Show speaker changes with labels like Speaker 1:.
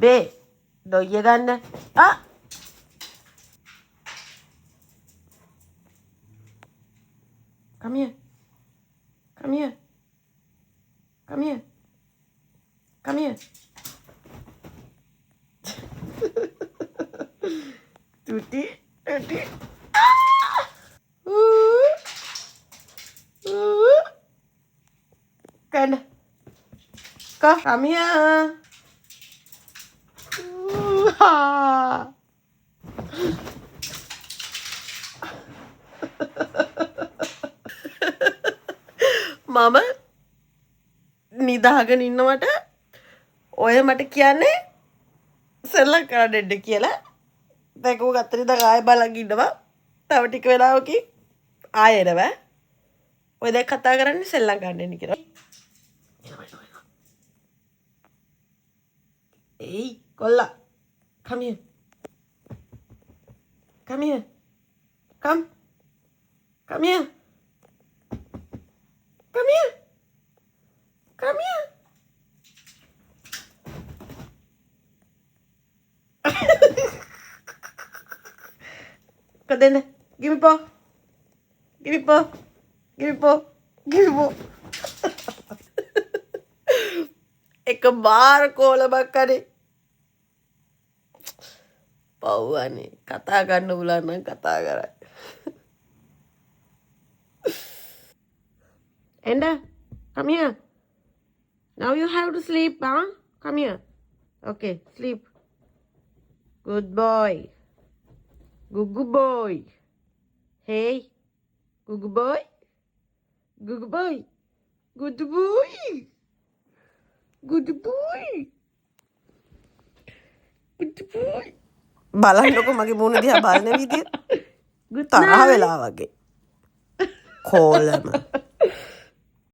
Speaker 1: බේ ඩොයිය ගන්න. Come here. Come here. Come here. Come here. Tutti. Tutti. Come. Come here. මම නිදාගෙන ඉන්නවට ඔය මට කියන්නේ සෙල්ලම් කරන්න දෙන්න කියලා. දැන් ඌ ගත්තට ඉඳන් ආයෙ බලන් ඉන්නවා. තව ටික වෙලාවකින් ආයෙ එනවා. ඔය දැන් කතා කරන්නේ සෙල්ලම් ගන්න ඉන්න කියලා. Hey, Kolla. Come here. Come here. Come. Come here. Come here. Come here. Kadena. Give me paw. Give me paw. Give me paw. Give me paw. එක බාර කෝලමක් කරේ. පව්වනේ කතා ගන්න උලන් නම් කතා කරයි. Enda, come here. Now you have to sleep, huh? Come here. Okay, sleep. Good boy. Good boy. Hey, good boy. Good boy. Good boy. Good boy. Good boy. බලන්නකො මගේ මූණ දිහා බලන විදිය තරහ වෙලා වගේ. කෝලම